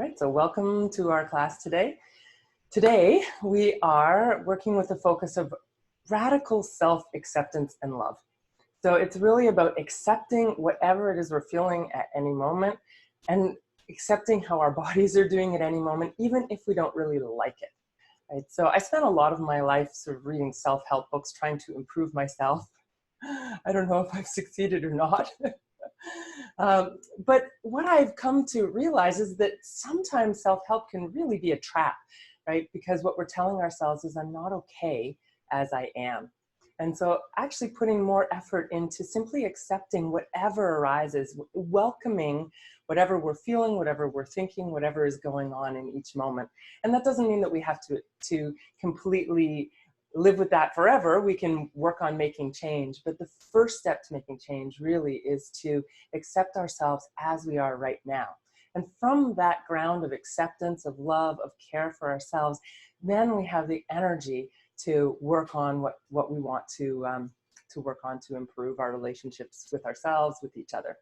Right, so welcome to our class today. Today, we are working with the focus of radical self-acceptance and love. So it's really about accepting whatever it is we're feeling at any moment and accepting how our bodies are doing at any moment, even if we don't really like it. Right? So I spent a lot of my life sort of reading self-help books, trying to improve myself. I don't know if I've succeeded or not. But what I've come to realize is that sometimes self-help can really be a trap, right? Because what we're telling ourselves is I'm not okay as I am. And so actually putting more effort into simply accepting whatever arises, welcoming whatever we're feeling, whatever we're thinking, whatever is going on in each moment. And that doesn't mean that we have to completely live with that forever. We can work on making change, but the first step to making change really is to accept ourselves as we are right now. And from that ground of acceptance, of love, of care for ourselves, then we have the energy to work on what we want to work on to improve our relationships with ourselves, with each other.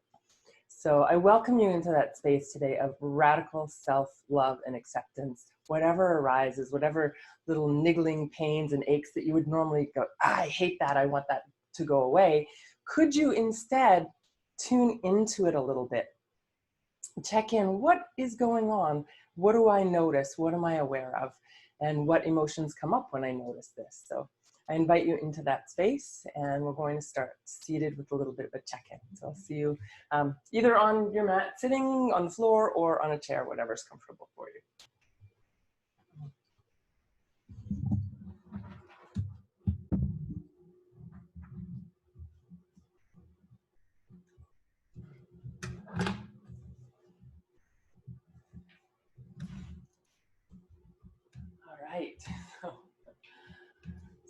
So I welcome you into that space today of radical self-love and acceptance. Whatever arises, whatever little niggling pains and aches that you would normally go, I hate that, I want that to go away. Could you instead tune into it a little bit? Check in, what is going on? What do I notice? What am I aware of? And what emotions come up when I notice this? So I invite you into that space, and we're going to start seated with a little bit of a check-in. So I'll see you either on your mat, sitting on the floor, or on a chair, whatever's comfortable for you. All right.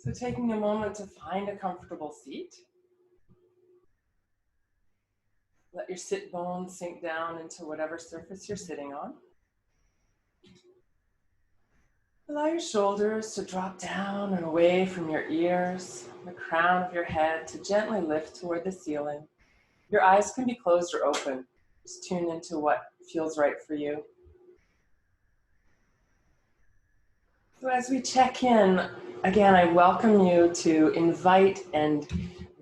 So taking a moment to find a comfortable seat. Let your sit bones sink down into whatever surface you're sitting on. Allow your shoulders to drop down and away from your ears, the crown of your head to gently lift toward the ceiling. Your eyes can be closed or open. Just tune into what feels right for you. So as we check in, again, I welcome you to invite and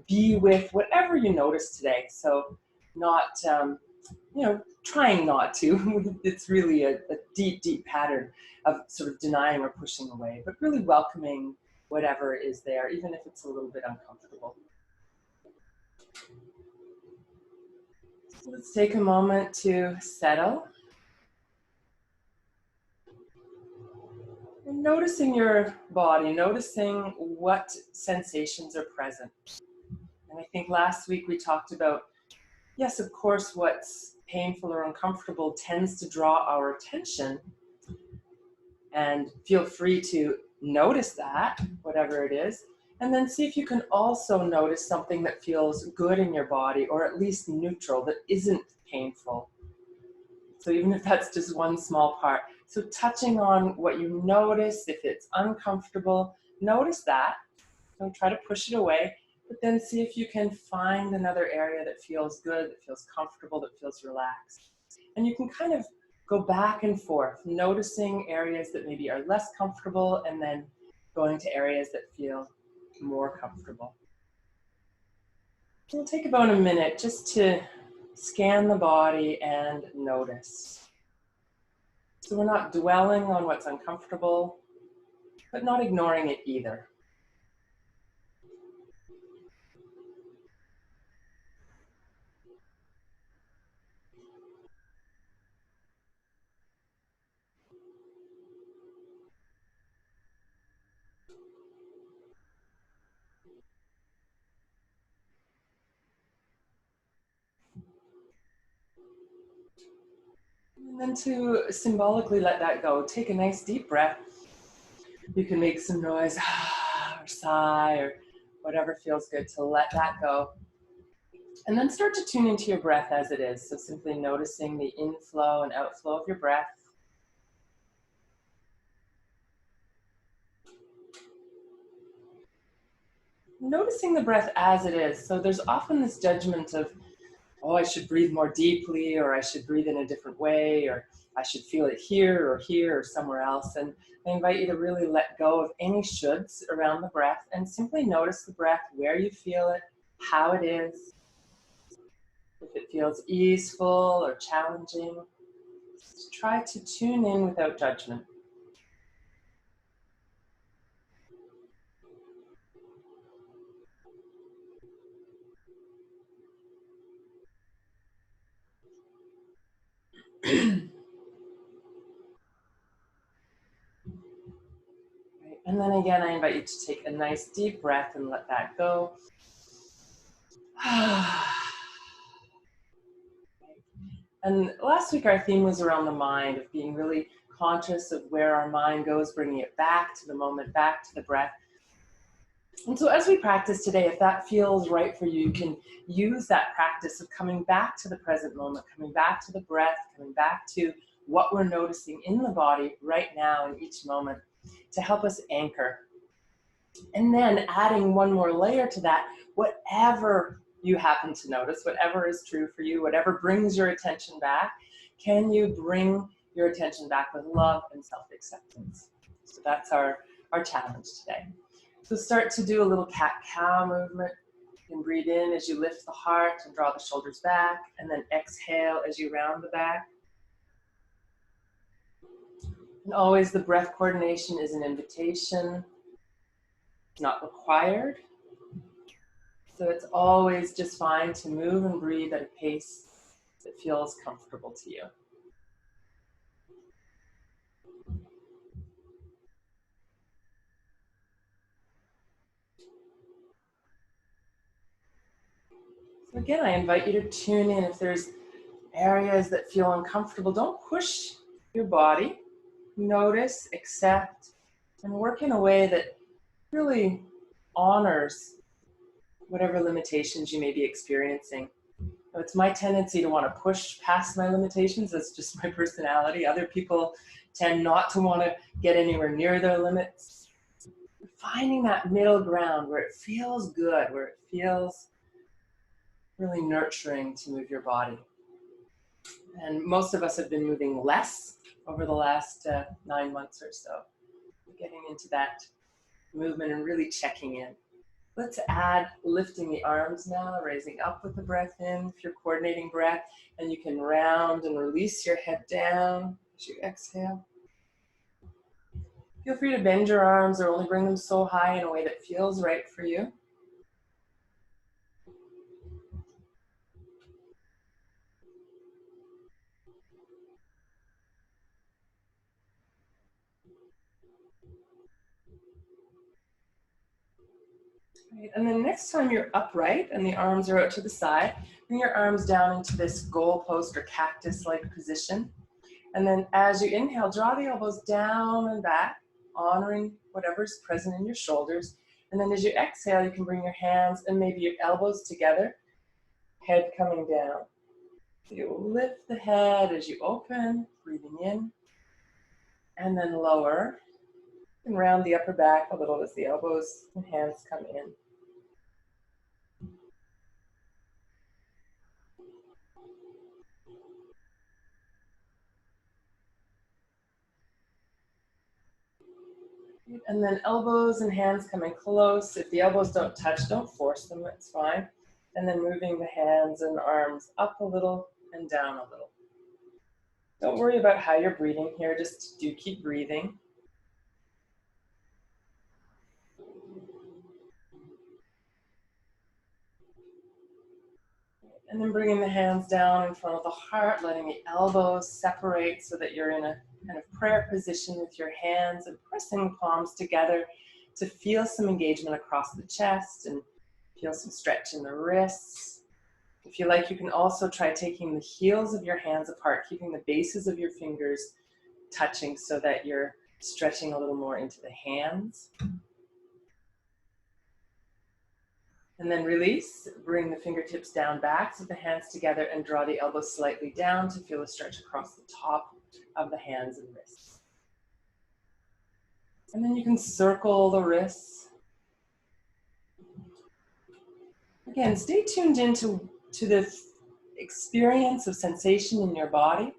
be with whatever you notice today. So not, trying not to. It's really a deep, deep pattern of sort of denying or pushing away, but really welcoming whatever is there, even if it's a little bit uncomfortable. So let's take a moment to settle. And noticing your body, noticing what sensations are present. And I think last week we talked about, yes, of course, what's painful or uncomfortable tends to draw our attention. And feel free to notice that, whatever it is, and then see if you can also notice something that feels good in your body, or at least neutral, that isn't painful. So even if that's just one small part. So touching on what you notice, if it's uncomfortable, notice that. Don't try to push it away, but then see if you can find another area that feels good, that feels comfortable, that feels relaxed. And you can kind of go back and forth, noticing areas that maybe are less comfortable and then going to areas that feel more comfortable. It'll take about a minute just to scan the body and notice. So we're not dwelling on what's uncomfortable, but not ignoring it either. And then to symbolically let that go, take a nice deep breath. You can make some noise, or sigh, or whatever feels good to let that go. And then start to tune into your breath as it is. So simply noticing the inflow and outflow of your breath. Noticing the breath as it is. So there's often this judgment of, oh, I should breathe more deeply, or I should breathe in a different way, or I should feel it here or somewhere else. And I invite you to really let go of any shoulds around the breath and simply notice the breath, where you feel it, how it is, if it feels easeful or challenging. Just try to tune in without judgment. And then again, I invite you to take a nice deep breath and let that go. And last week, our theme was around the mind, of being really conscious of where our mind goes, bringing it back to the moment, back to the breath. And so as we practice today, if that feels right for you, you can use that practice of coming back to the present moment, coming back to the breath, coming back to what we're noticing in the body right now in each moment to help us anchor. And then adding one more layer to that, whatever you happen to notice, whatever is true for you, whatever brings your attention back, can you bring your attention back with love and self-acceptance? So that's our challenge today. So start to do a little cat-cow movement. You can breathe in as you lift the heart and draw the shoulders back, and then exhale as you round the back. And always the breath coordination is an invitation, not required. So it's always just fine to move and breathe at a pace that feels comfortable to you. So again, I invite you to tune in. If there's areas that feel uncomfortable, don't push your body. Notice, accept, and work in a way that really honors whatever limitations you may be experiencing. It's my tendency to want to push past my limitations. That's just my personality. Other people tend not to want to get anywhere near their limits. Finding that middle ground where it feels good, where it feels really nurturing to move your body. And most of us have been moving less over the last 9 months or so. Getting into that movement and really checking in. Let's add lifting the arms now, raising up with the breath in. If you're coordinating breath, and you can round and release your head down as you exhale. Feel free to bend your arms or only bring them so high in a way that feels right for you. Right. And then next time you're upright and the arms are out to the side, bring your arms down into this goalpost or cactus-like position. And then as you inhale, draw the elbows down and back, honoring whatever's present in your shoulders. And then as you exhale, you can bring your hands and maybe your elbows together, head coming down. So you lift the head as you open, breathing in, and then lower. And round the upper back a little as the elbows and hands come in. And then elbows and hands coming close. If the elbows don't touch, don't force them, it's fine. And then moving the hands and arms up a little and down a little. Don't worry about how you're breathing here, just do keep breathing. And then bringing the hands down in front of the heart, letting the elbows separate so that you're in a kind of prayer position with your hands and pressing the palms together to feel some engagement across the chest and feel some stretch in the wrists. If you like, you can also try taking the heels of your hands apart, keeping the bases of your fingers touching so that you're stretching a little more into the hands. And then release, bring the fingertips down back to the hands together and draw the elbows slightly down to feel a stretch across the top of the hands and wrists. And then you can circle the wrists. Again, stay tuned into the experience of sensation in your body.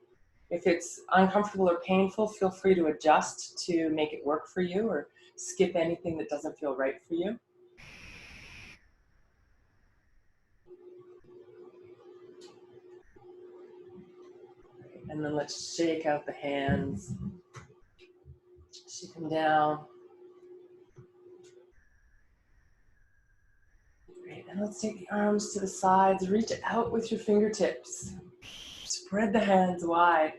If it's uncomfortable or painful, feel free to adjust to make it work for you, or skip anything that doesn't feel right for you. And then let's shake out the hands, shake them down. Great. And let's take the arms to the sides, reach out with your fingertips. Spread the hands wide,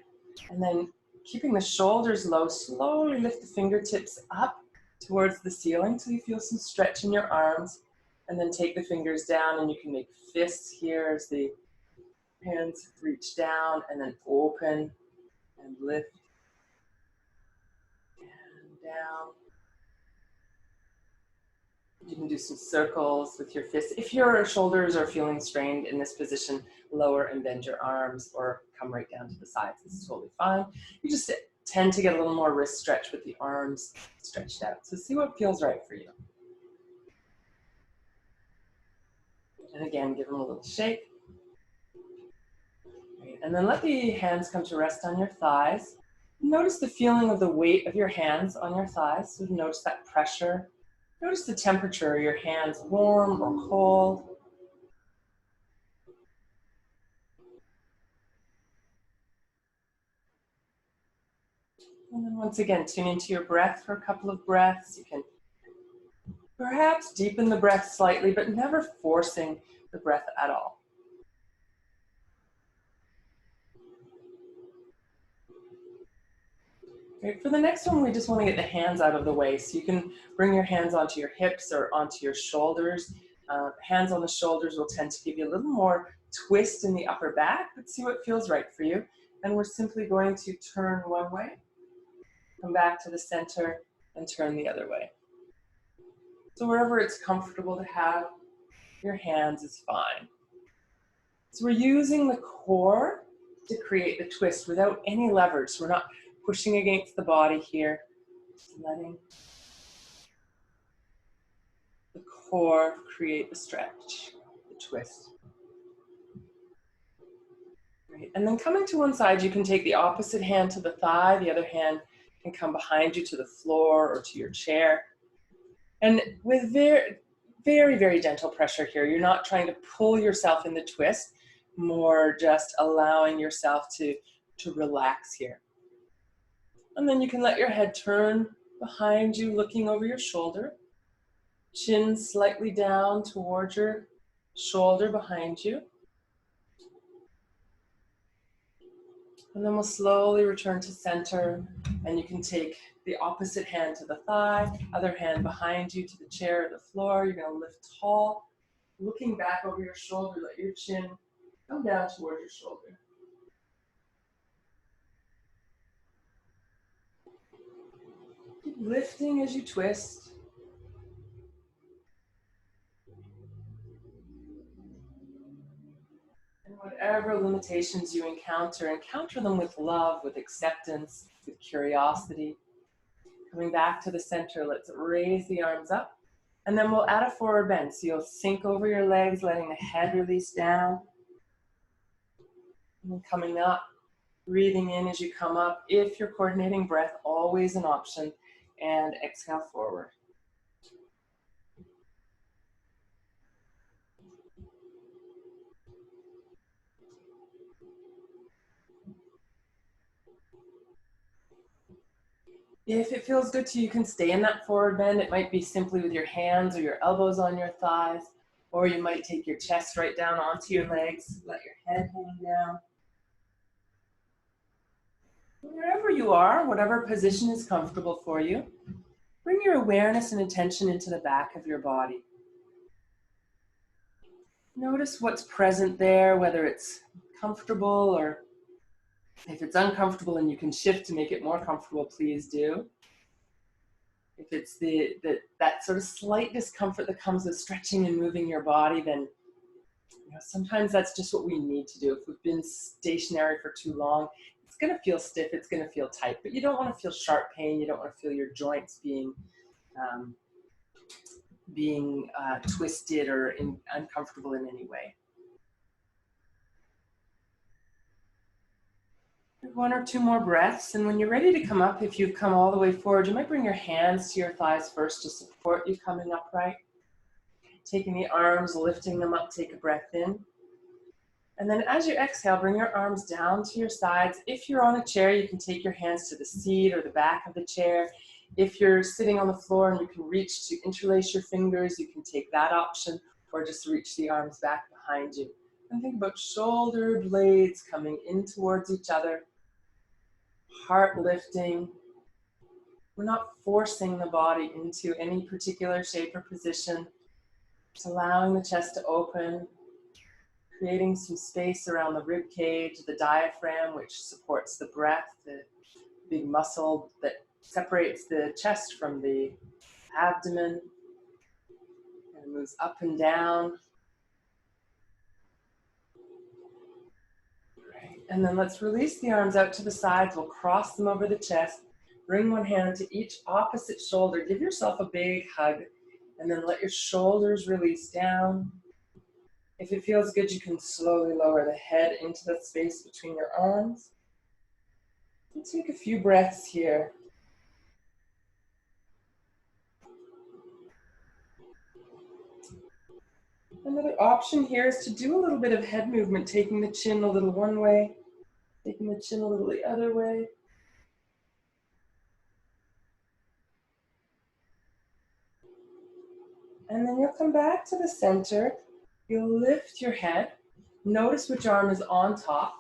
and then keeping the shoulders low, slowly lift the fingertips up towards the ceiling till you feel some stretch in your arms, and then take the fingers down, and you can make fists here as the hands reach down and then open and lift and down. You can do some circles with your fists. If your shoulders are feeling strained in this position, lower and bend your arms, or come right down to the sides. This is totally fine. You just tend to get a little more wrist stretch with the arms stretched out. So see what feels right for you. And again, give them a little shake. And then let the hands come to rest on your thighs. Notice the feeling of the weight of your hands on your thighs. So notice that pressure. Notice the temperature of your hands, warm or cold. And then once again, tune into your breath for a couple of breaths. You can perhaps deepen the breath slightly, but never forcing the breath at all. Great. For the next one, we just want to get the hands out of the way. So you can bring your hands onto your hips or onto your shoulders. Hands on the shoulders will tend to give you a little more twist in the upper back, but see what feels right for you. And we're simply going to turn one way, come back to the center, and turn the other way. So wherever it's comfortable to have your hands is fine. So we're using the core to create the twist without any leverage. So we're not pushing against the body here, just letting the core create the stretch, the twist. Great. And then coming to one side, you can take the opposite hand to the thigh, the other hand can come behind you to the floor or to your chair. And with very, very, very gentle pressure here, you're not trying to pull yourself in the twist, more just allowing yourself to relax here. And then you can let your head turn behind you, looking over your shoulder. Chin slightly down towards your shoulder behind you. And then we'll slowly return to center. And you can take the opposite hand to the thigh, other hand behind you to the chair or the floor. You're going to lift tall, looking back over your shoulder. Let your chin come down towards your shoulder. Keep lifting as you twist. And whatever limitations you encounter them with love, with acceptance, with curiosity. Coming back to the center, let's raise the arms up. And then we'll add a forward bend. So you'll sink over your legs, letting the head release down. And then coming up, breathing in as you come up. If you're coordinating breath, always an option. And exhale forward. If it feels good to you, you can stay in that forward bend. It might be simply with your hands or your elbows on your thighs, or you might take your chest right down onto your legs, let your head hang down. Wherever you are, whatever position is comfortable for you, bring your awareness and attention into the back of your body. Notice what's present there, whether it's comfortable or if it's uncomfortable and you can shift to make it more comfortable, please do. If it's that sort of slight discomfort that comes with stretching and moving your body, then sometimes that's just what we need to do. If we've been stationary for too long, it's going to feel stiff, it's going to feel tight, but you don't want to feel sharp pain, you don't want to feel your joints being twisted or uncomfortable in any way. One or two more breaths, and when you're ready to come up, if you've come all the way forward, you might bring your hands to your thighs first to support you coming upright. Taking the arms, lifting them up, take a breath in. And then as you exhale, bring your arms down to your sides. If you're on a chair, you can take your hands to the seat or the back of the chair. If you're sitting on the floor and you can reach to interlace your fingers, you can take that option, or just reach the arms back behind you. And think about shoulder blades coming in towards each other, heart lifting. We're not forcing the body into any particular shape or position. Just allowing the chest to open, creating some space around the rib cage, the diaphragm, which supports the breath, the big muscle that separates the chest from the abdomen, and moves up and down. Great. And then let's release the arms out to the sides. We'll cross them over the chest. Bring one hand to each opposite shoulder. Give yourself a big hug, and then let your shoulders release down. If it feels good, you can slowly lower the head into the space between your arms. And take a few breaths here. Another option here is to do a little bit of head movement, taking the chin a little one way, taking the chin a little the other way. And then you'll come back to the center. You'll lift your head. Notice which arm is on top.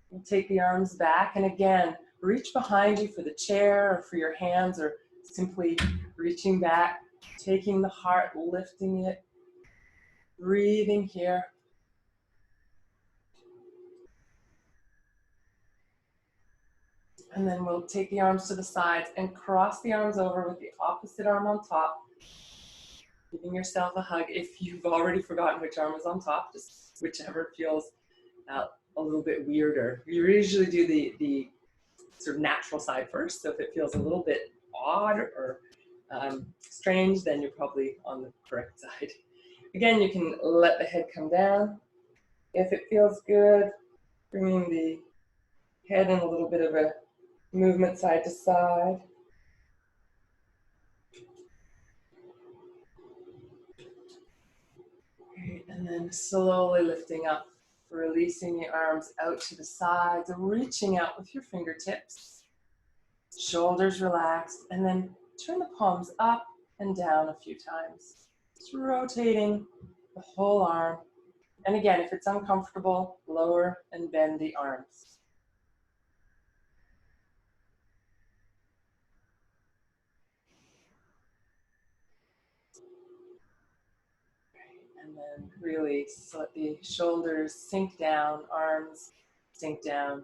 You'll take the arms back, and again, reach behind you for the chair or for your hands, or simply reaching back, taking the heart, lifting it, breathing here. And then we'll take the arms to the sides and cross the arms over with the opposite arm on top, giving yourself a hug. If you've already forgotten which arm is on top, just whichever feels a little bit weirder. We usually do the sort of natural side first, so if it feels a little bit odd or strange, then you're probably on the correct side. Again, you can let the head come down. If it feels good, bringing the head in a little bit of a movement side to side. Great. And then slowly lifting up, releasing the arms out to the sides, reaching out with your fingertips. Shoulders relaxed, and then turn the palms up and down a few times. Just rotating the whole arm. And again, if it's uncomfortable, lower and bend the arms. And then really let the shoulders sink down, arms sink down.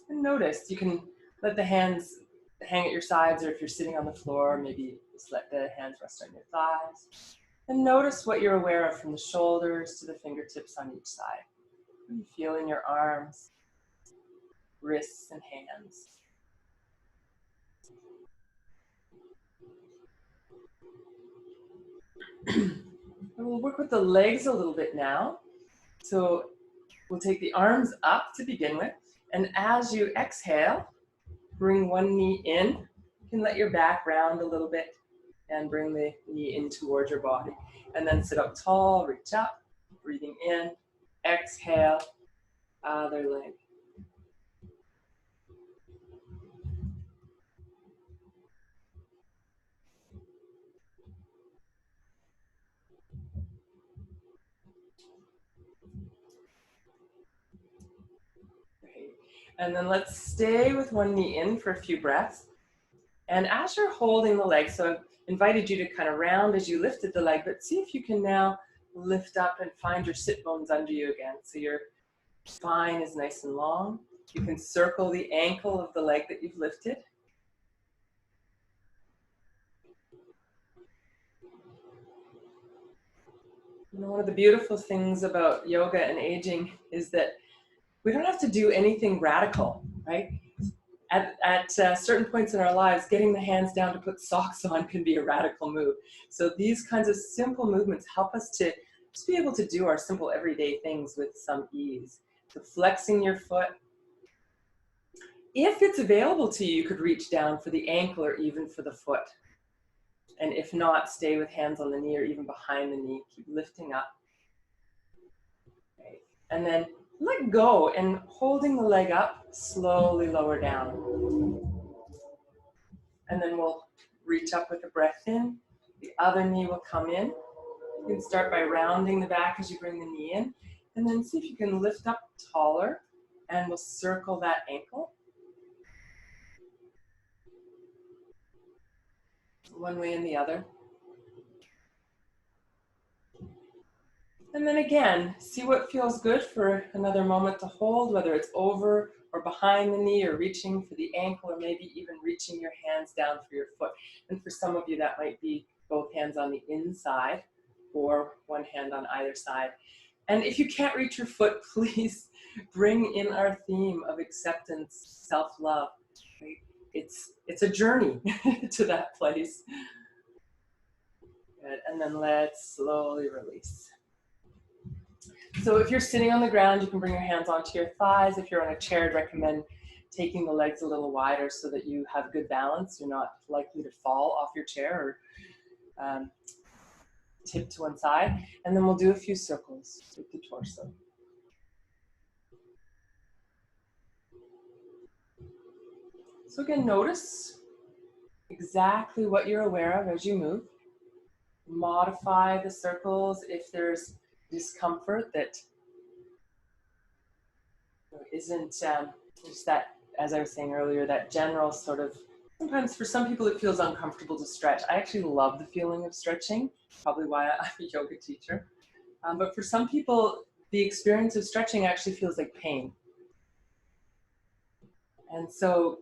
And notice, you can let the hands hang at your sides, or if you're sitting on the floor, maybe just let the hands rest on your thighs. And notice what you're aware of from the shoulders to the fingertips on each side. What do you feel in your arms, wrists, and hands? And we'll work with the legs a little bit now. So we'll take the arms up to begin with, and as you exhale, bring one knee in. You can let your back round a little bit and bring the knee in towards your body. And then sit up tall, reach up, breathing in, exhale, other leg. Great. And then let's stay with one knee in for a few breaths. And as you're holding the leg, so I've invited you to kind of round as you lifted the leg, but see if you can now lift up and find your sit bones under you again. So your spine is nice and long. You can circle the ankle of the leg that you've lifted. You know, one of the beautiful things about yoga and aging is that we don't have to do anything radical, right? At certain points in our lives, getting the hands down to put socks on can be a radical move. So these kinds of simple movements help us to just be able to do our simple everyday things with some ease. So flexing your foot, If it's available to you, you could reach down for the ankle or even for the foot. And if not, stay with hands on the knee or even behind the knee. Keep lifting up. Okay. And then let go, and holding the leg up, slowly lower down. And then we'll reach up with a breath in. The other knee will come in. You can start by rounding the back as you bring the knee in. And then see if you can lift up taller, and we'll circle that ankle. One way and the other. And then again, see what feels good for another moment to hold, whether it's over or behind the knee, or reaching for the ankle, or maybe even reaching your hands down for your foot. And for some of you, that might be both hands on the inside or one hand on either side. And if you can't reach your foot, please bring in our theme of acceptance, self-love. Right? It's a journey to that place. Good. And then let's slowly release. So if you're sitting on the ground, you can bring your hands onto your thighs. If you're on a chair, I'd recommend taking the legs a little wider so that you have good balance. You're not likely to fall off your chair or tip to one side. And then we'll do a few circles with the torso. So again, notice exactly what you're aware of as you move. Modify the circles if there's discomfort that isn't just that, as I was saying earlier, that general sort of, sometimes for some people it feels uncomfortable to stretch. I actually love the feeling of stretching, probably why I'm a yoga teacher. But for some people, the experience of stretching actually feels like pain. And so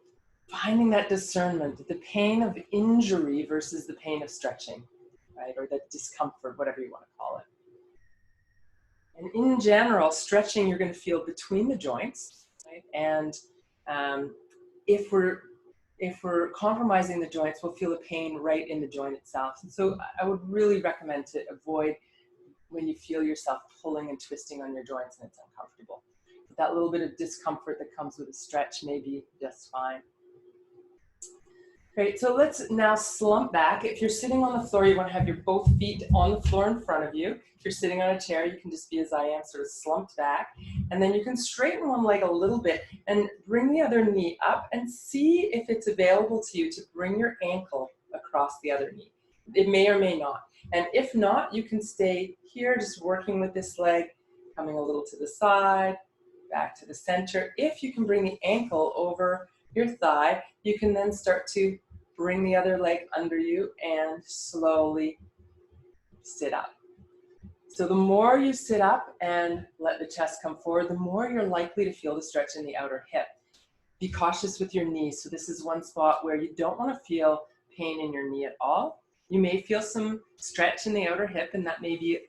finding that discernment, the pain of injury versus the pain of stretching, right? Or that discomfort, whatever you want to call it. And in general, stretching you're going to feel between the joints, right? And if we're compromising the joints, we'll feel a pain right in the joint itself. And so I would really recommend to avoid when you feel yourself pulling and twisting on your joints and it's uncomfortable. But that little bit of discomfort that comes with a stretch may be just fine. Great, so let's now slump back. If you're sitting on the floor, you want to have your both feet on the floor in front of you. If you're sitting on a chair, you can just be as I am, sort of slumped back. And then you can straighten one leg a little bit and bring the other knee up and see if it's available to you to bring your ankle across the other knee. It may or may not. And if not, you can stay here just working with this leg, coming a little to the side, back to the center. If you can bring the ankle over your thigh, you can then start to bring the other leg under you and slowly sit up. So the more you sit up and let the chest come forward, the more you're likely to feel the stretch in the outer hip. Be cautious with your knees. So this is one spot where you don't want to feel pain in your knee at all. You may feel some stretch in the outer hip, and that may be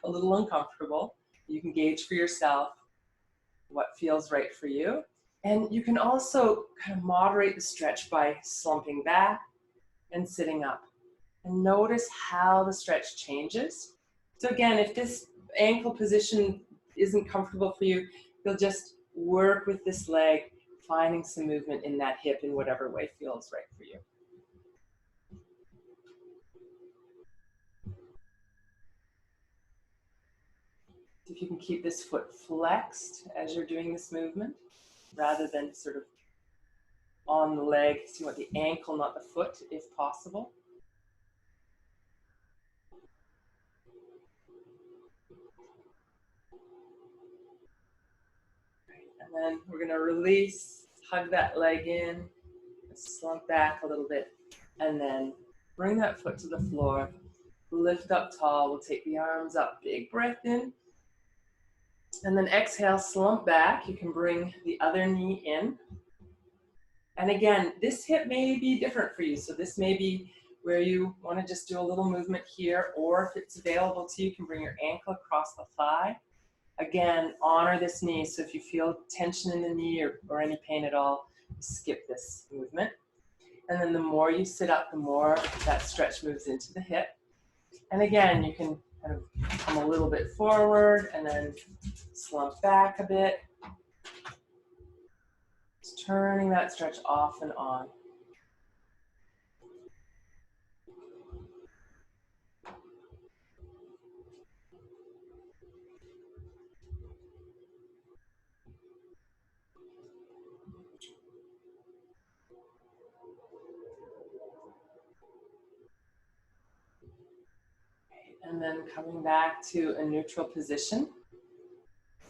a little uncomfortable. You can gauge for yourself what feels right for you. And you can also kind of moderate the stretch by slumping back and sitting up. And notice how the stretch changes. So again, if this ankle position isn't comfortable for you, you'll just work with this leg, finding some movement in that hip in whatever way feels right for you. If you can keep this foot flexed as you're doing this movement, rather than sort of on the leg. So you want the ankle, not the foot, if possible. And then we're going to release, hug that leg in, slump back a little bit, and then bring that foot to the floor. Lift up tall. We'll take the arms up. Big breath in. And then exhale, slump back. You can bring the other knee in. And again, this hip may be different for you. So this may be where you want to just do a little movement here, or if it's available to you, you can bring your ankle across the thigh. Again, honor this knee. So if you feel tension in the knee or any pain at all, skip this movement. And then the more you sit up, the more that stretch moves into the hip. And again, you can kind of come a little bit forward and then slump back a bit. Just turning that stretch off and on. And then coming back to a neutral position.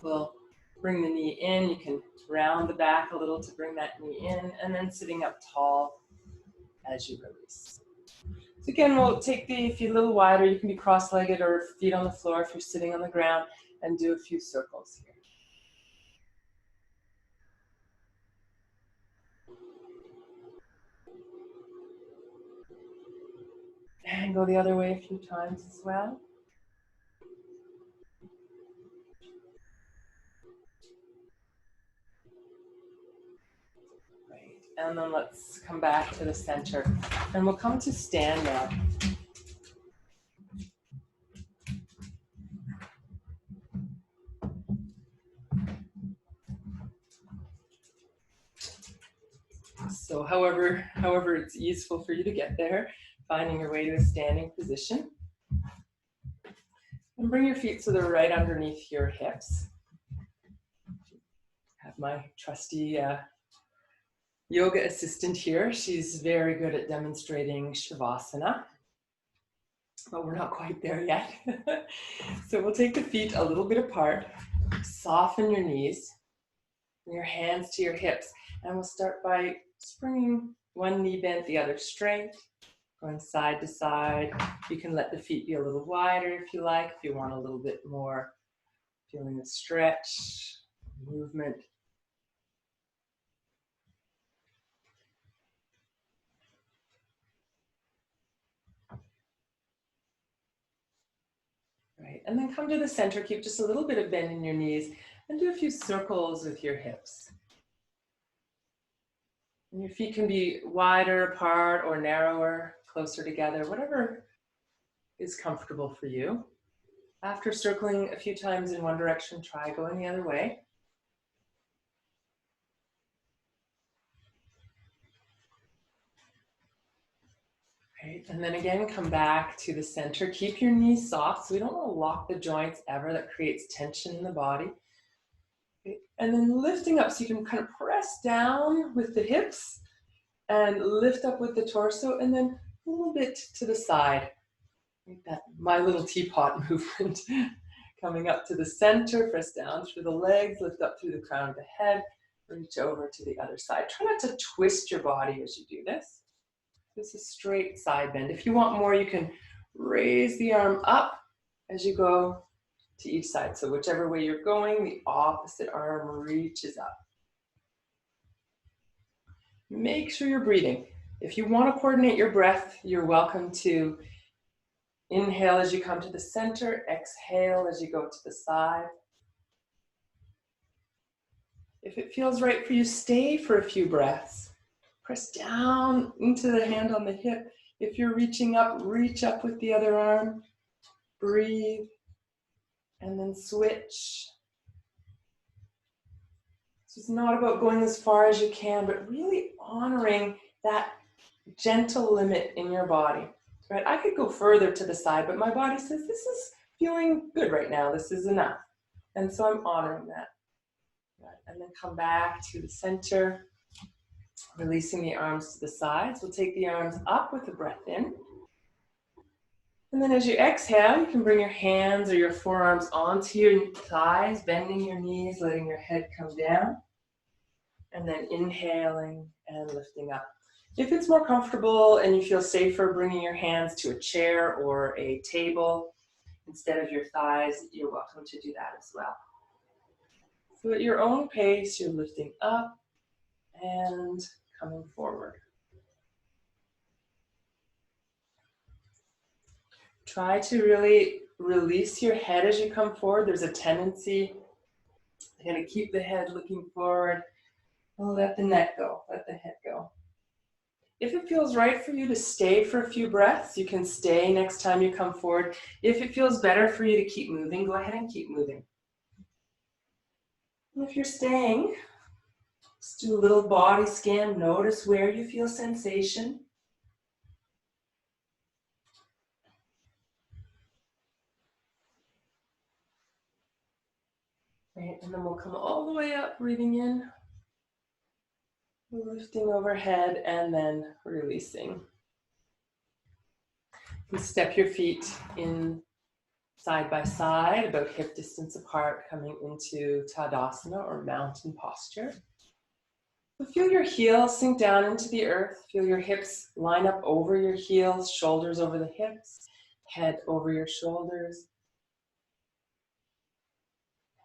We'll bring the knee in. You can round the back a little to bring that knee in, and then sitting up tall as you release. So again, we'll take the feet a little wider. You can be cross-legged or feet on the floor if you're sitting on the ground, and do a few circles here. And go the other way a few times as well. Great. And then let's come back to the center. And we'll come to stand now. So however it's useful for you to get there, finding your way to a standing position. And bring your feet so they're right underneath your hips. I have my trusty yoga assistant here. She's very good at demonstrating Shavasana, but we're not quite there yet. So we'll take the feet a little bit apart, soften your knees, bring your hands to your hips, and we'll start by just bringing one knee bent, the other straight, going side to side. You can let the feet be a little wider if you like, if you want a little bit more feeling the stretch, movement. Right, and then come to the center, keep just a little bit of bend in your knees, and do a few circles with your hips. And your feet can be wider apart or narrower, closer together, whatever is comfortable for you. After circling a few times in one direction, try going the other way. Right, and then again, come back to the center. Keep your knees soft, so we don't want to lock the joints ever. That creates tension in the body. Okay. And then lifting up, so you can kind of press down with the hips and lift up with the torso, and then a little bit to the side. Like that my little teapot movement. Coming up to the center, press down through the legs, lift up through the crown of the head, reach over to the other side. Try not to twist your body as you do this. It's a straight side bend. If you want more, you can raise the arm up as you go to each side. So whichever way you're going, the opposite arm reaches up. Make sure you're breathing. If you want to coordinate your breath, you're welcome to inhale as you come to the center, exhale as you go to the side. If it feels right for you, stay for a few breaths. Press down into the hand on the hip. If you're reaching up, reach up with the other arm. Breathe, and then switch. So it's not about going as far as you can, but really honoring that gentle limit in your body. Right? I could go further to the side, but my body says, this is feeling good right now. This is enough. And so I'm honoring that. Right? And then come back to the center. Releasing the arms to the sides. We'll take the arms up with the breath in. And then as you exhale, you can bring your hands or your forearms onto your thighs, bending your knees, letting your head come down. And then inhaling and lifting up. If it's more comfortable and you feel safer bringing your hands to a chair or a table instead of your thighs, you're welcome to do that as well. So at your own pace, you're lifting up and coming forward. Try to really release your head as you come forward. There's a tendency to kind of keep the head looking forward. Let the neck go, let the head go. If it feels right for you to stay for a few breaths, you can stay next time you come forward. If it feels better for you to keep moving, go ahead and keep moving. And if you're staying, Just do a little body scan. Notice where you feel sensation. Right, and then we'll come all the way up, breathing in, lifting overhead, and then releasing. You step your feet in side by side, about hip distance apart, coming into Tadasana or mountain posture. So feel your heels sink down into the earth. Feel your hips line up over your heels, shoulders over the hips, head over your shoulders.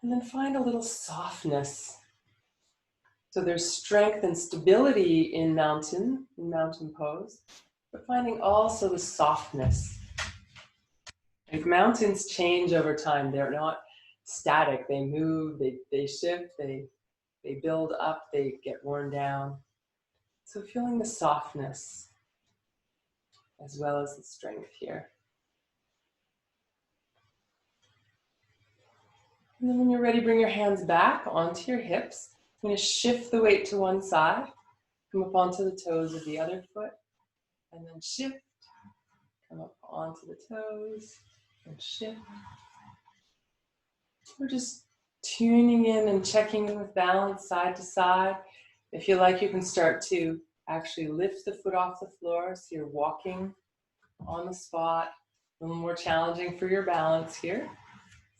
And then find a little softness. So there's strength and stability in mountain pose, but finding also the softness. Like mountains change over time. They're not static. They move, they shift, they build up, they get worn down. So feeling the softness as well as the strength here. And then when you're ready, bring your hands back onto your hips. I'm going to shift the weight to one side, come up onto the toes of the other foot, and then shift, come up onto the toes, and shift. We're just tuning in and checking in with balance side to side. If you like, you can start to actually lift the foot off the floor, so you're walking on the spot. A little more challenging for your balance here.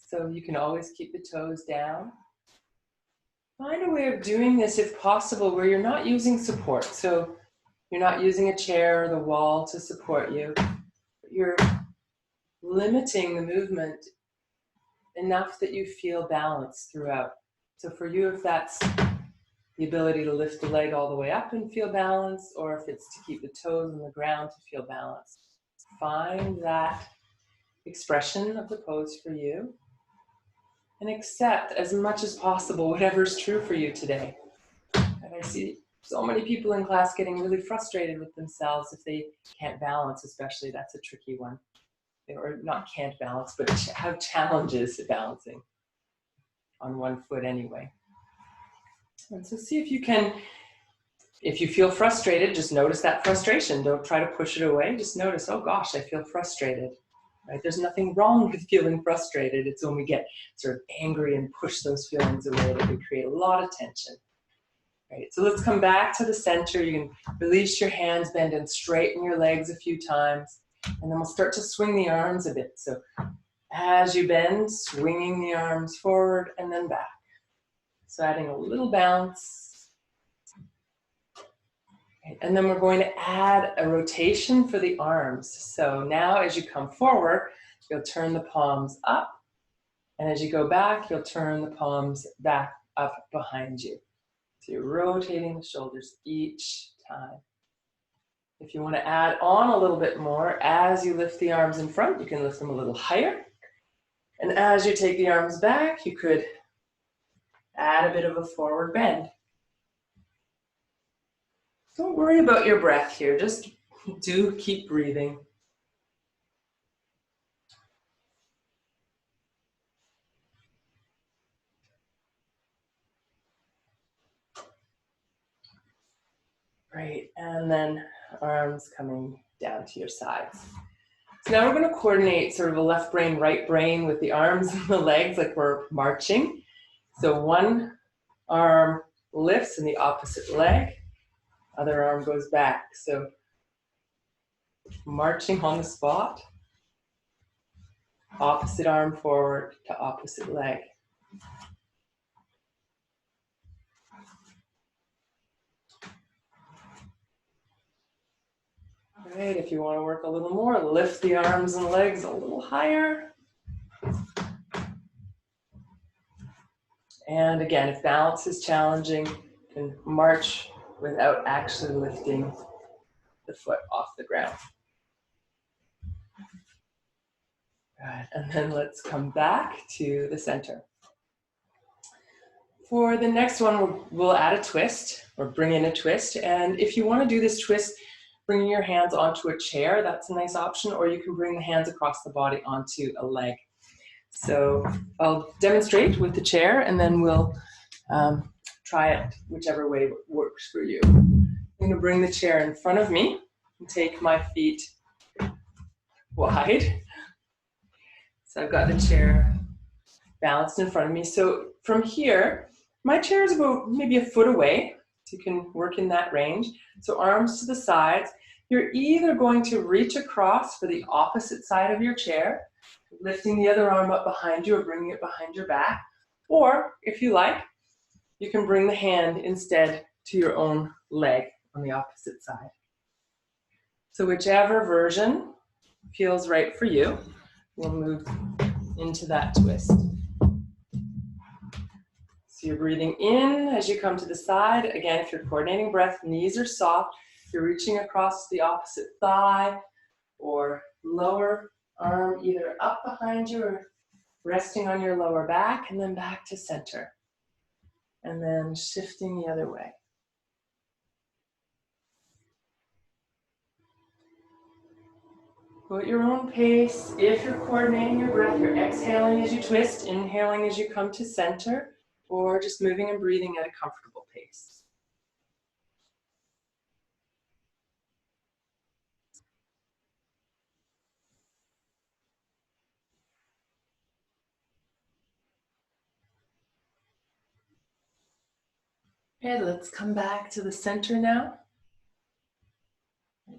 So you can always keep the toes down. Find a way of doing this, if possible, where you're not using support. So you're not using a chair or the wall to support you. You're limiting the movement enough that you feel balance throughout. So for you, if that's the ability to lift the leg all the way up and feel balance, or if it's to keep the toes on the ground to feel balance, find that expression of the pose for you. And accept as much as possible whatever's true for you today. And I see so many people in class getting really frustrated with themselves if they can't balance, especially. That's a tricky one. Or not can't balance, but have challenges balancing on one foot anyway. And so see if you can, if you feel frustrated, just notice that frustration. Don't try to push it away. Just notice, oh gosh, I feel frustrated. Right? There's nothing wrong with feeling frustrated. It's when we get sort of angry and push those feelings away that we create a lot of tension. Right? So let's come back to the center. You can release your hands, bend and straighten your legs a few times. And then we'll start to swing the arms a bit. So as you bend, swinging the arms forward and then back. So adding a little bounce. Right? And then we're going to add a rotation for the arms. So now as you come forward, you'll turn the palms up. And as you go back, you'll turn the palms back up behind you. So you're rotating the shoulders each time. If you want to add on a little bit more, as you lift the arms in front, you can lift them a little higher. And as you take the arms back, you could add a bit of a forward bend. Don't worry about your breath here, just do keep breathing. Great, and then arms coming down to your sides. So now we're going to coordinate sort of a left brain, right brain with the arms and the legs like we're marching. So one arm lifts in the opposite leg, other arm goes back. So marching on the spot, opposite arm forward to opposite leg. Great, if you want to work a little more, lift the arms and legs a little higher. And again, if balance is challenging, you can march without actually lifting the foot off the ground. Right, and then let's come back to the center. For the next one, we'll add a twist, or bring in a twist. And if you want to do this twist, bringing your hands onto a chair, that's a nice option, or you can bring the hands across the body onto a leg. So I'll demonstrate with the chair, and then we'll try it whichever way works for you. I'm going to bring the chair in front of me and take my feet wide. So I've got the chair balanced in front of me. So from here, my chair is about maybe a foot away, so you can work in that range. So arms to the sides. You're either going to reach across for the opposite side of your chair, lifting the other arm up behind you or bringing it behind your back. Or if you like, you can bring the hand instead to your own leg on the opposite side. So whichever version feels right for you, we'll move into that twist. So you're breathing in as you come to the side. Again, if you're coordinating breath, knees are soft. You're reaching across the opposite thigh or lower arm either up behind you or resting on your lower back, and then back to center. And then shifting the other way. Go at your own pace. If you're coordinating your breath, you're exhaling as you twist, inhaling as you come to center, or just moving and breathing at a comfortable pace. Okay, let's come back to the center now.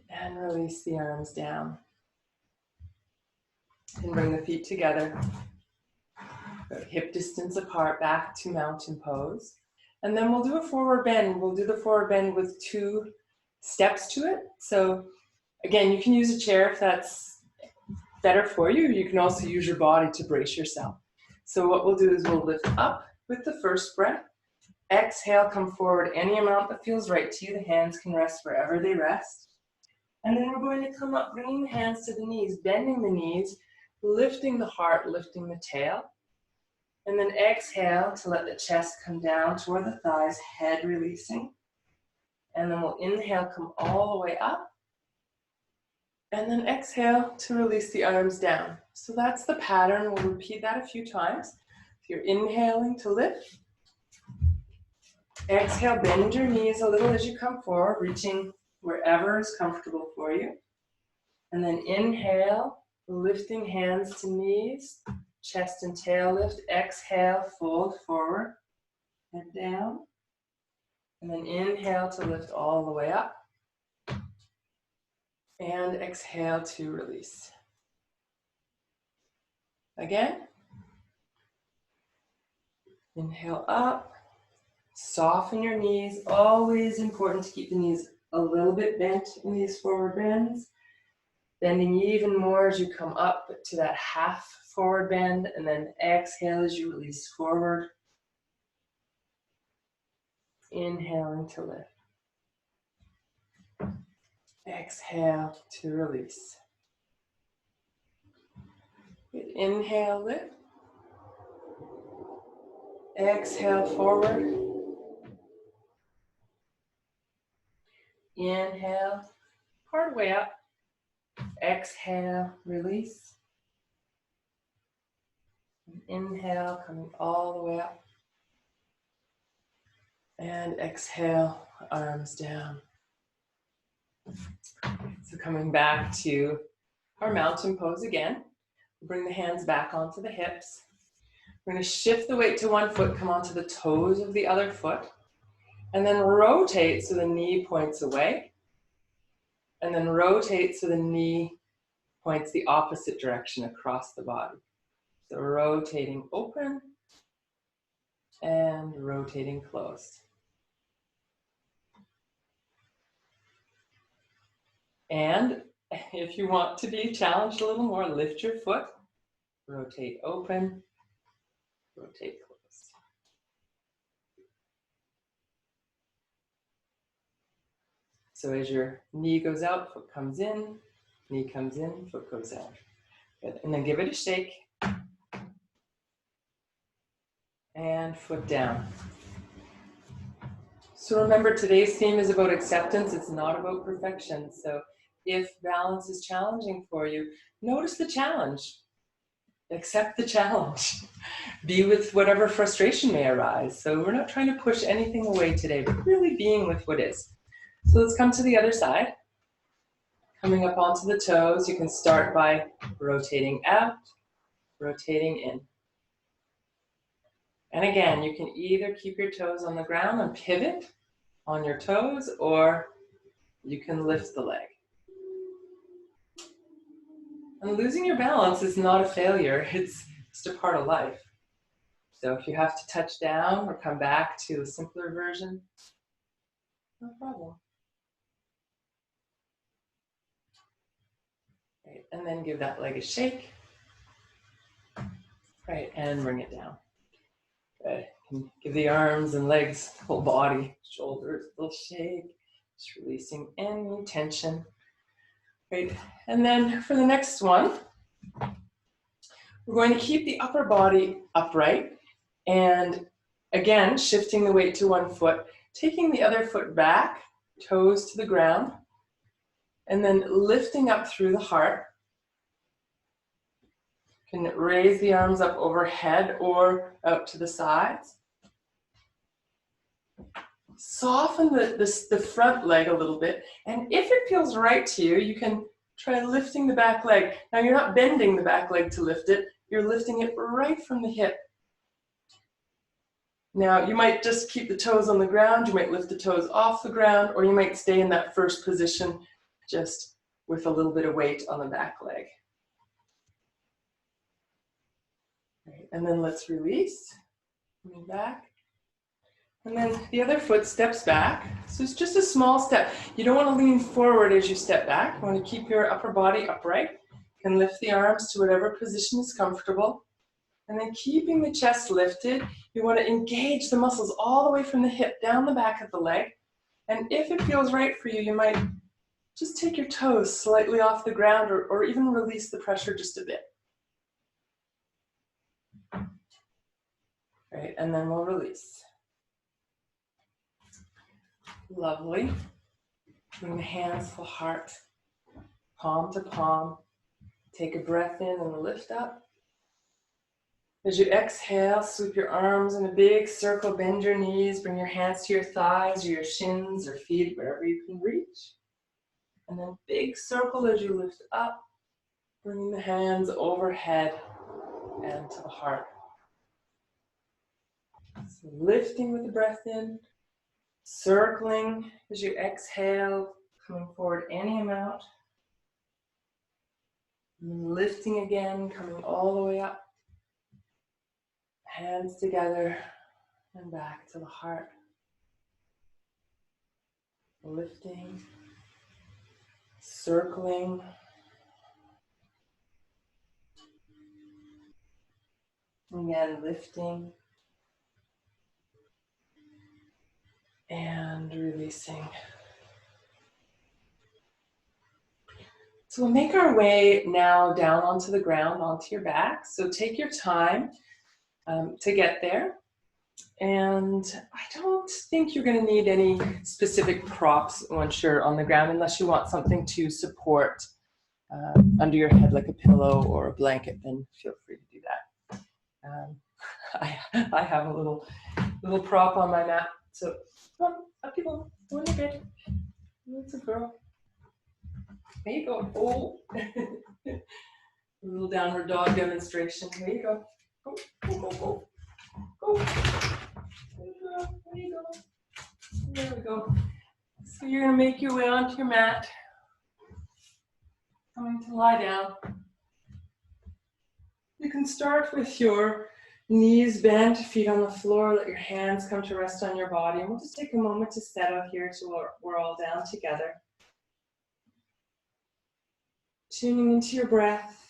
And release the arms down. And bring the feet together. About hip distance apart, back to mountain pose. And then we'll do a forward bend. We'll do the forward bend with 2 steps to it. So again, you can use a chair if that's better for you. You can also use your body to brace yourself. So what we'll do is we'll lift up with the first breath. Exhale, come forward any amount that feels right to you. The hands can rest wherever they rest. And then we're going to come up, bringing the hands to the knees, bending the knees, lifting the heart, lifting the tail. And then exhale to let the chest come down toward the thighs, head releasing. And then we'll inhale, come all the way up. And then exhale to release the arms down. So that's the pattern. We'll repeat that a few times. If you're inhaling to lift, exhale, bend your knees a little as you come forward, reaching wherever is comfortable for you. And then inhale, lifting hands to knees, chest and tail lift. Exhale, fold forward, head down. And then inhale to lift all the way up. And exhale to release. Again. Inhale up. Soften your knees. Always important to keep the knees a little bit bent in these forward bends. Bending even more as you come up to that half forward bend, and then exhale as you release forward. Inhaling to lift. Exhale to release. Good. Inhale, lift. Exhale, forward. Inhale, hard way up. Exhale, release. Inhale, coming all the way up. And exhale, arms down. So coming back to our mountain pose again. Bring the hands back onto the hips. We're going to shift the weight to one foot, come onto the toes of the other foot. And then rotate so the knee points away. And then rotate so the knee points the opposite direction across the body. So rotating open and rotating closed. And if you want to be challenged a little more, lift your foot, rotate open, rotate closed. So as your knee goes out, foot comes in, knee comes in, foot goes out. Good. And then give it a shake. And foot down. So remember, today's theme is about acceptance. It's not about perfection. So if balance is challenging for you, notice the challenge. accept the challenge. Be with whatever frustration may arise. So we're not trying to push anything away today, but really being with what is. So let's come to the other side. Coming up onto the toes, you can start by rotating out, rotating in. And again, you can either keep your toes on the ground and pivot on your toes, or you can lift the leg. And losing your balance is not a failure, it's just a part of life. So if you have to touch down or come back to a simpler version, no problem. Right, and then give that leg a shake. Right, and bring it down. Good. And give the arms and legs, whole body, shoulders, a little shake. Just releasing any tension. Right, and then for the next one, we're going to keep the upper body upright. And again, shifting the weight to one foot, taking the other foot back, toes to the ground, and then lifting up through the heart. You can raise the arms up overhead or out to the sides. Soften the front leg a little bit, and if it feels right to you, you can try lifting the back leg. Now you're not bending the back leg to lift it, you're lifting it right from the hip. Now you might just keep the toes on the ground, you might lift the toes off the ground, or you might stay in that first position just with a little bit of weight on the back leg. Right, and then let's release, coming back. And then the other foot steps back. So it's just a small step. You don't want to lean forward as you step back. You want to keep your upper body upright. You can lift the arms to whatever position is comfortable. And then keeping the chest lifted, you want to engage the muscles all the way from the hip down the back of the leg. And if it feels right for you, you might just take your toes slightly off the ground, or even release the pressure just a bit. Right, and then we'll release. Lovely. Bring the hands to the heart, palm to palm. Take a breath in and lift up. As you exhale, sweep your arms in a big circle, bend your knees, bring your hands to your thighs or your shins or feet, wherever you can reach. And then big circle as you lift up, bringing the hands overhead and to the heart. So lifting with the breath in, circling as you exhale, coming forward any amount. And lifting again, coming all the way up. Hands together and back to the heart. Lifting, circling. Again, lifting and releasing. So we'll make our way now down onto the ground, onto your back. So take your time to get there. And I don't think you're going to need any specific props once you're on the ground, unless you want something to support under your head, like a pillow or a blanket, then feel free to do that. I have a little prop on my mat. So come on, up you go. Go in your bed. It's a girl. There you go. Oh. A little downward dog demonstration. There you go. Go, go, go, go. Go. There you go. There you go. There we go. So you're going to make your way onto your mat. Coming to lie down. You can start with your knees bent, feet on the floor. Let your hands come to rest on your body. And we'll just take a moment to settle here so we're all down together. Tuning into your breath.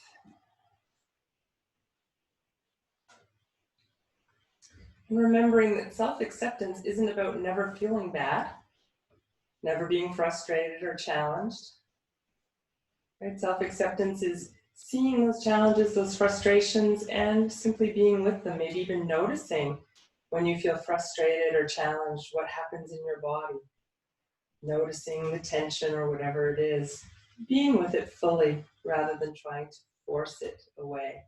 And remembering that self-acceptance isn't about never feeling bad, never being frustrated or challenged. Right? Self-acceptance is seeing those challenges, those frustrations, and simply being with them, maybe even noticing when you feel frustrated or challenged, what happens in your body. Noticing the tension or whatever it is, being with it fully rather than trying to force it away.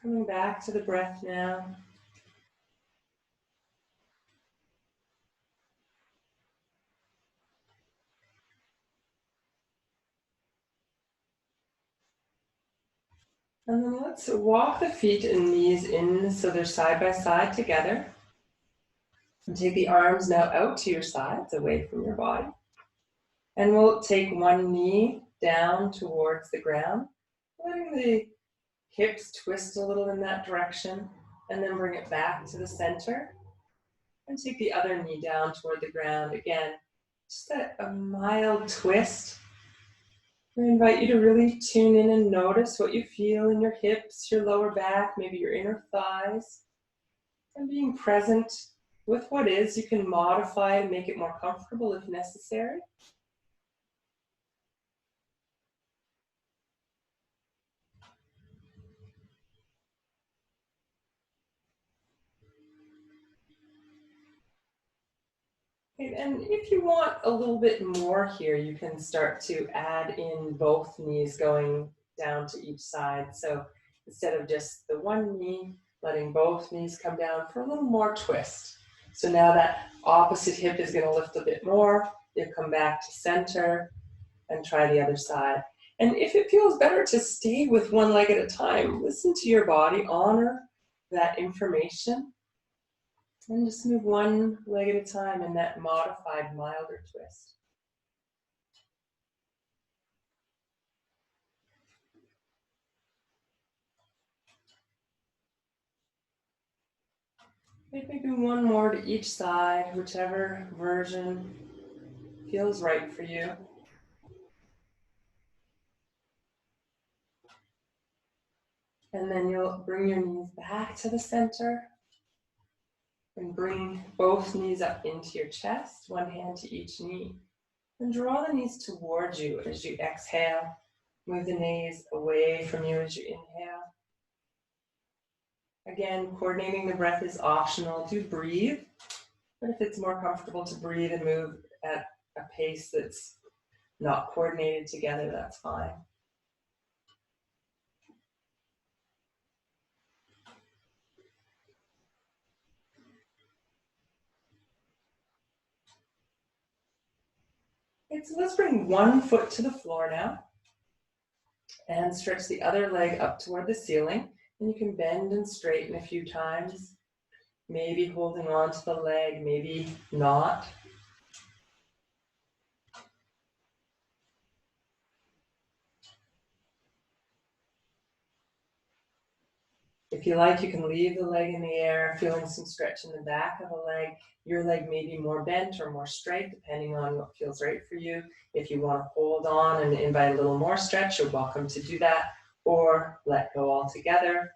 Coming back to the breath now. And then let's walk the feet and knees in so they're side by side together. And take the arms now out to your sides, away from your body. And we'll take one knee down towards the ground, letting the hips twist a little in that direction, and then bring it back to the center. And take the other knee down toward the ground. Again, just a mild twist. I invite you to really tune in and notice what you feel in your hips, your lower back, maybe your inner thighs. And being present with what is, you can modify and make it more comfortable if necessary. And if you want a little bit more here, you can start to add in both knees going down to each side. So instead of just the one knee, letting both knees come down for a little more twist. So now that opposite hip is going to lift a bit more. You'll come back to center and try the other side. And if it feels better to stay with one leg at a time, listen to your body, honor that information. And just move one leg at a time in that modified, milder twist. Maybe one more to each side, whichever version feels right for you. And then you'll bring your knees back to the center and bring both knees up into your chest, one hand to each knee. And draw the knees towards you as you exhale. Move the knees away from you as you inhale. Again, coordinating the breath is optional. Do breathe, but if it's more comfortable to breathe and move at a pace that's not coordinated together, that's fine. Okay, so let's bring one foot to the floor now and stretch the other leg up toward the ceiling. And you can bend and straighten a few times, maybe holding on to the leg, maybe not. If you like, you can leave the leg in the air, feeling some stretch in the back of the leg. Your leg may be more bent or more straight, depending on what feels right for you. If you want to hold on and invite a little more stretch, you're welcome to do that, or let go altogether.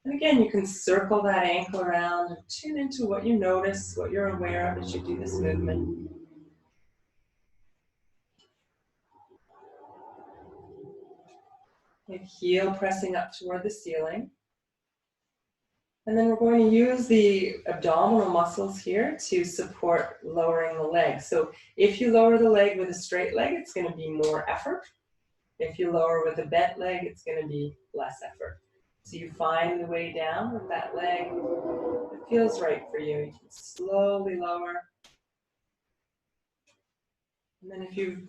And again, you can circle that ankle around and tune into what you notice, what you're aware of as you do this movement. And heel pressing up toward the ceiling. And then we're going to use the abdominal muscles here to support lowering the leg. So if you lower the leg with a straight leg, it's going to be more effort. If you lower with a bent leg, it's going to be less effort. So you find the way down with that leg that feels right for you. You can slowly lower. And then if you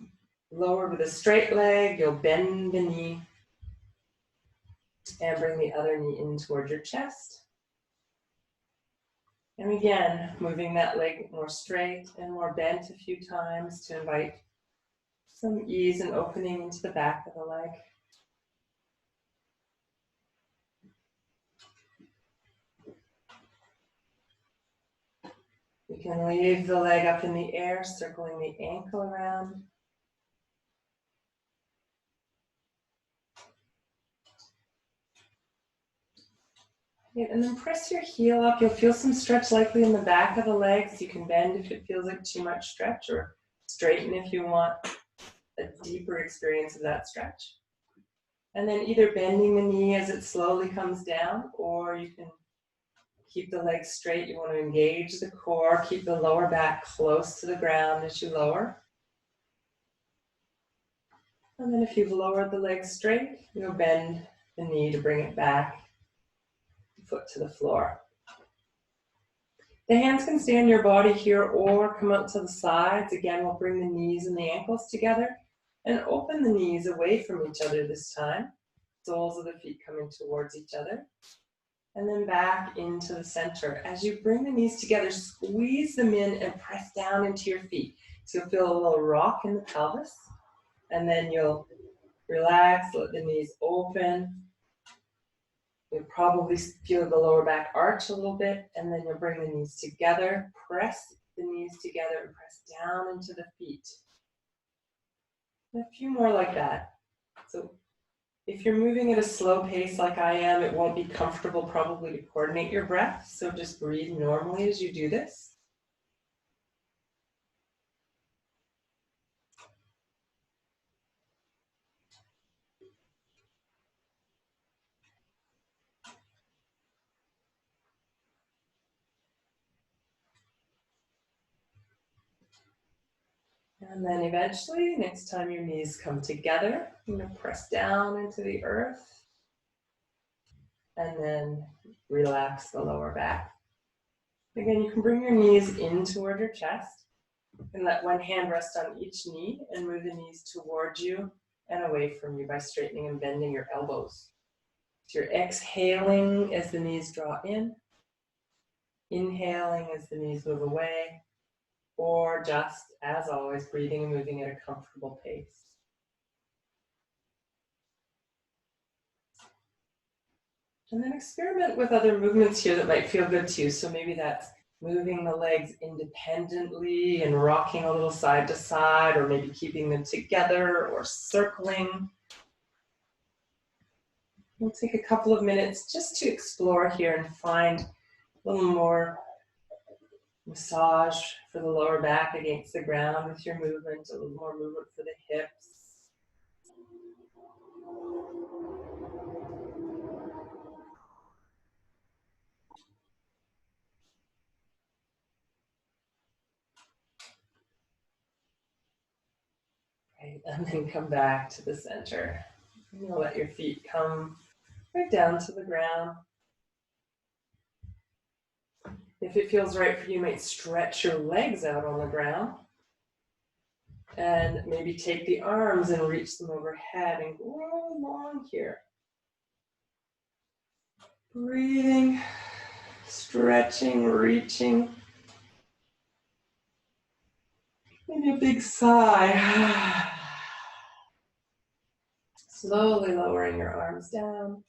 lower with a straight leg, you'll bend the knee and bring the other knee in toward your chest. And again, moving that leg more straight and more bent a few times to invite some ease and opening into the back of the leg. You can leave the leg up in the air, circling the ankle around. And then press your heel up. You'll feel some stretch likely in the back of the legs. You can bend if it feels like too much stretch, or straighten if you want a deeper experience of that stretch. And then either bending the knee as it slowly comes down, or you can keep the legs straight. You want to engage the core, keep the lower back close to the ground as you lower. And then if you've lowered the legs straight, you'll bend the knee to bring it back foot to the floor. The hands can stay on your body here or come out to the sides. Again, we'll bring the knees and the ankles together and open the knees away from each other this time. Soles of the feet coming towards each other. And then back into the center. As you bring the knees together, squeeze them in and press down into your feet. So you'll feel a little rock in the pelvis. And then you'll relax, let the knees open. You'll probably feel the lower back arch a little bit, and then you'll bring the knees together, press the knees together, and press down into the feet. And a few more like that. So if you're moving at a slow pace like I am, it won't be comfortable probably to coordinate your breath, so just breathe normally as you do this. And then eventually, next time your knees come together, you're going to press down into the earth. And then relax the lower back. Again, you can bring your knees in toward your chest. And let one hand rest on each knee and move the knees towards you and away from you by straightening and bending your elbows. So you're exhaling as the knees draw in, inhaling as the knees move away, or just, as always, breathing and moving at a comfortable pace. And then experiment with other movements here that might feel good to you. So maybe that's moving the legs independently and rocking a little side to side, or maybe keeping them together or circling. We'll take a couple of minutes just to explore here and find a little more massage for the lower back against the ground with your movement, a little more movement for the hips. Right, and then come back to the center. You'll let your feet come right down to the ground. If it feels right for you, you might stretch your legs out on the ground. And maybe take the arms and reach them overhead and grow along here. Breathing, stretching, reaching. Maybe a big sigh. Slowly lowering your arms down.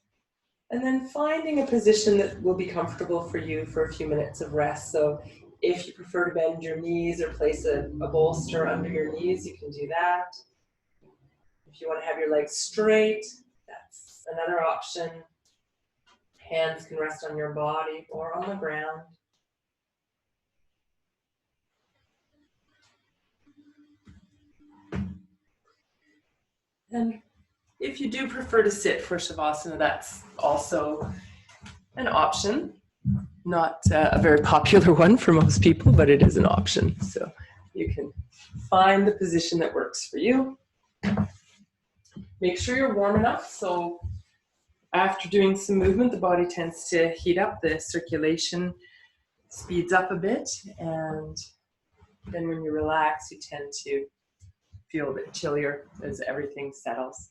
And then finding a position that will be comfortable for you for a few minutes of rest. So if you prefer to bend your knees or place a bolster under your knees, you can do that. If you want to have your legs straight, that's another option. Hands can rest on your body or on the ground. And if you do prefer to sit for Shavasana, that's also an option. Not a very popular one for most people, but it is an option. So you can find the position that works for you. Make sure you're warm enough. So after doing some movement, the body tends to heat up, the circulation speeds up a bit, and then when you relax, you tend to feel a bit chillier as everything settles.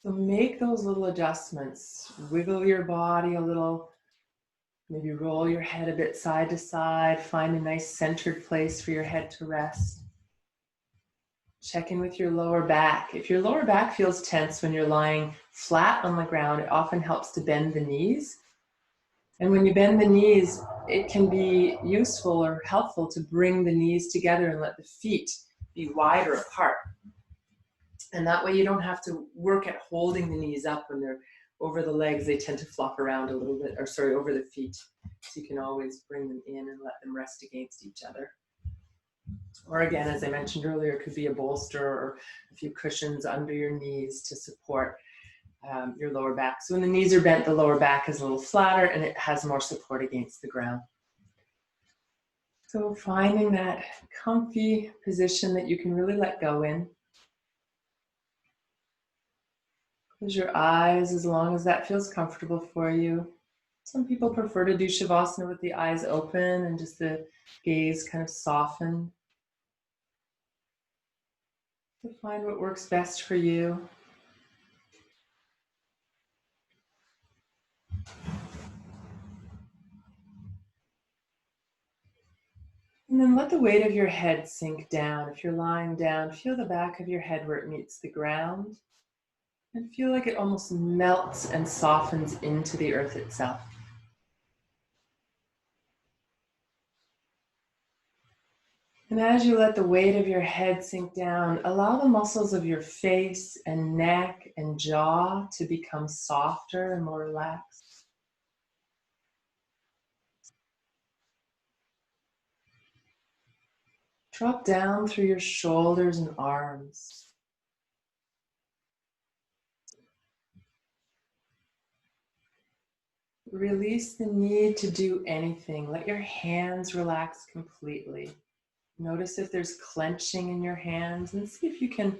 So make those little adjustments. Wiggle your body a little. Maybe roll your head a bit side to side. Find a nice centered place for your head to rest. Check in with your lower back. If your lower back feels tense when you're lying flat on the ground, it often helps to bend the knees. And when you bend the knees, it can be useful or helpful to bring the knees together and let the feet be wider apart. And that way you don't have to work at holding the knees up when they're over the legs. They tend to flop around a little bit, over the feet. So you can always bring them in and let them rest against each other. Or again, as I mentioned earlier, it could be a bolster or a few cushions under your knees to support your lower back. So when the knees are bent, the lower back is a little flatter and it has more support against the ground. So finding that comfy position that you can really let go in. Close your eyes as long as that feels comfortable for you. Some people prefer to do Shavasana with the eyes open and just the gaze kind of softened. So find what works best for you. And then let the weight of your head sink down. If you're lying down, feel the back of your head where it meets the ground. And feel like it almost melts and softens into the earth itself. And as you let the weight of your head sink down, allow the muscles of your face and neck and jaw to become softer and more relaxed. Drop down through your shoulders and arms. Release the need to do anything. Let your hands relax completely. Notice if there's clenching in your hands and see if you can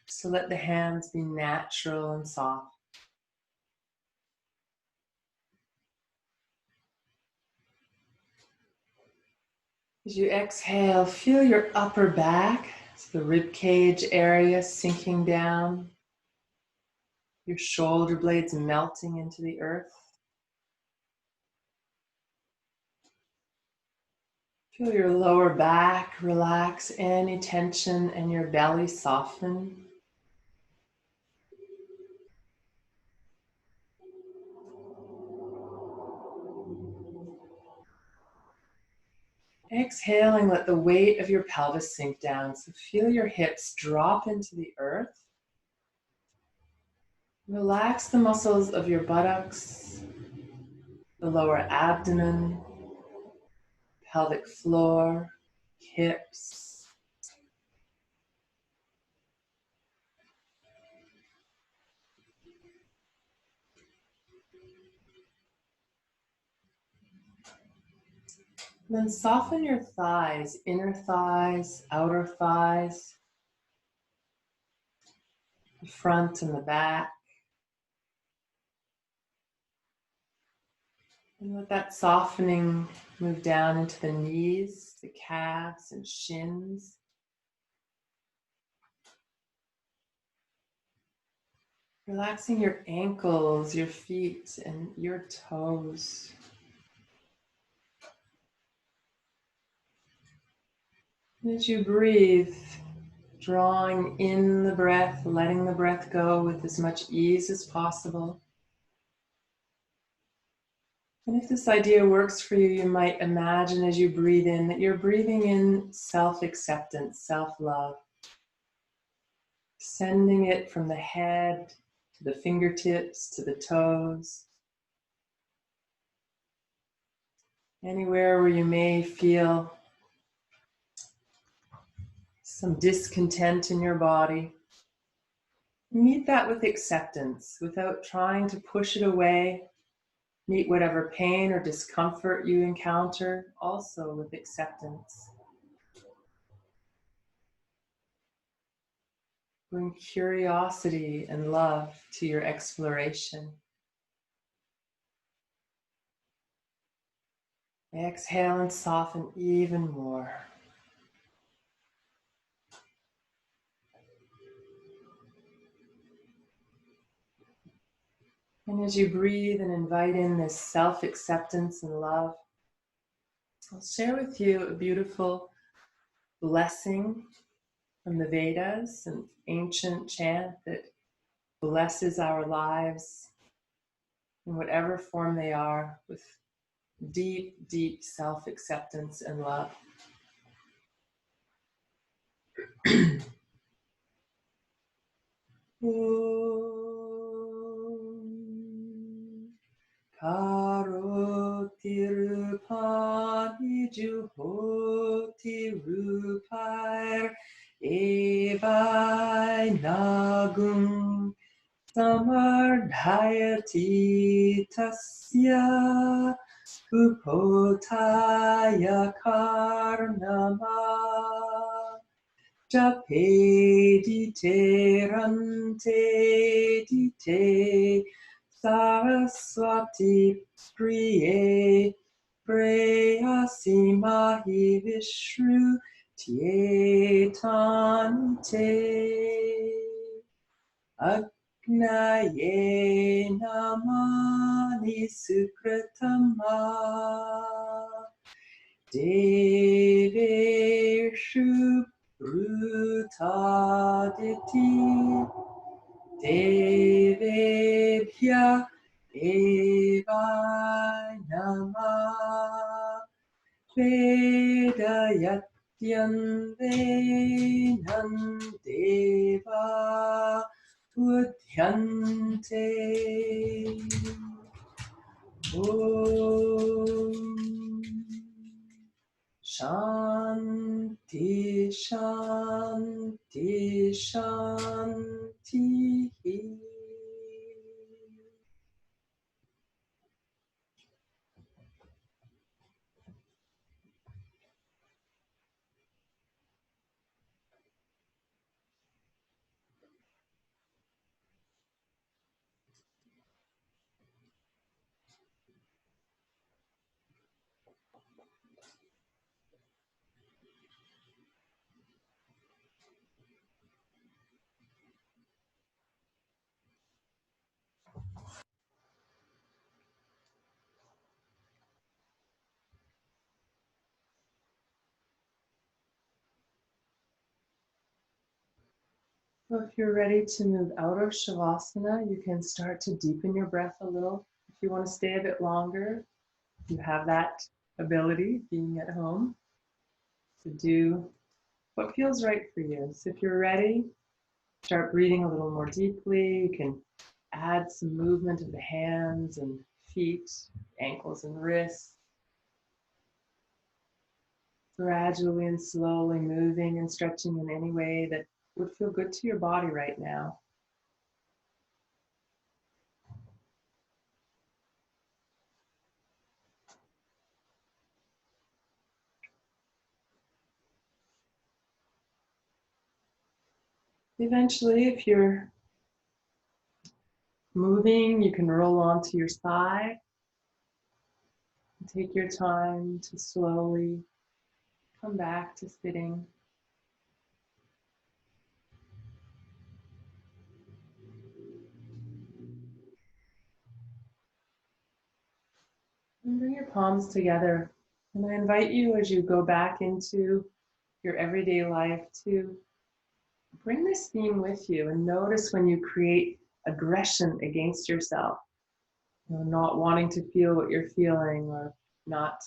just let the hands be natural and soft. As you exhale, feel your upper back, so the rib cage area sinking down, your shoulder blades melting into the earth. Feel your lower back relax, any tension, and your belly soften. Exhaling, let the weight of your pelvis sink down. So feel your hips drop into the earth. Relax the muscles of your buttocks, the lower abdomen, pelvic floor, hips. Then soften your thighs, inner thighs, outer thighs, the front and the back. And let that softening move down into the knees, the calves and shins. Relaxing your ankles, your feet, and your toes. And as you breathe, drawing in the breath, letting the breath go with as much ease as possible. And if this idea works for you, you might imagine as you breathe in that you're breathing in self-acceptance, self-love. Sending it from the head to the fingertips, to the toes. Anywhere where you may feel some discontent in your body. Meet that with acceptance without trying to push it away. Meet whatever pain or discomfort you encounter also with acceptance. Bring curiosity and love to your exploration. Exhale and soften even more. And as you breathe and invite in this self-acceptance and love, I'll share with you a beautiful blessing from the Vedas, an ancient chant that blesses our lives in whatever form they are, with deep, deep self-acceptance and love. Karoti rupani juhoti rupair evai nagum samardhayati tasya Upotaya karnama japedite rante dite saraswati priye preyasimahi vishru tietante Agnaye namani sukratama deveshu brutaditi devebhya eva namah Vedayatyan Venam Deva Udhyante Om Shanti Shanti Shanti. So if you're ready to move out of Shavasana, you can start to deepen your breath a little. If you want to stay a bit longer, you have that ability, being at home, to do what feels right for you. So if you're ready, start breathing a little more deeply. You can add some movement of the hands and feet, ankles and wrists, gradually and slowly moving and stretching in any way that would feel good to your body right now. Eventually, if you're moving, you can roll onto your side. Take your time to slowly come back to sitting. And bring your palms together. And I invite you, as you go back into your everyday life, to bring this theme with you and notice when you create aggression against yourself, not wanting to feel what you're feeling or not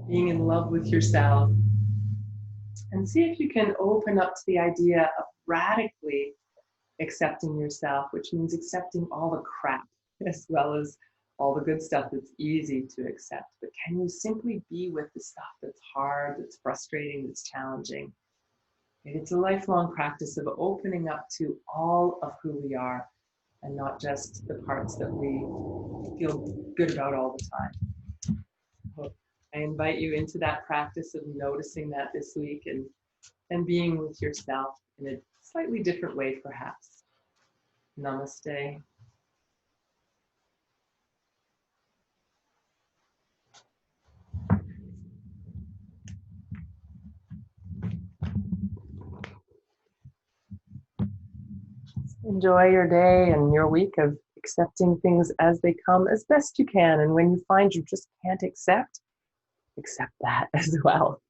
being in love with yourself. And see if you can open up to the idea of radically accepting yourself, which means accepting all the crap as well as all the good stuff that's easy to accept. But can you simply be with the stuff that's hard, that's frustrating, that's challenging? It's a lifelong practice of opening up to all of who we are and not just the parts that we feel good about all the time. So I invite you into that practice of noticing that this week and being with yourself in a slightly different way, perhaps. Namaste. Enjoy your day and your week of accepting things as they come as best you can. And when you find you just can't accept that as well.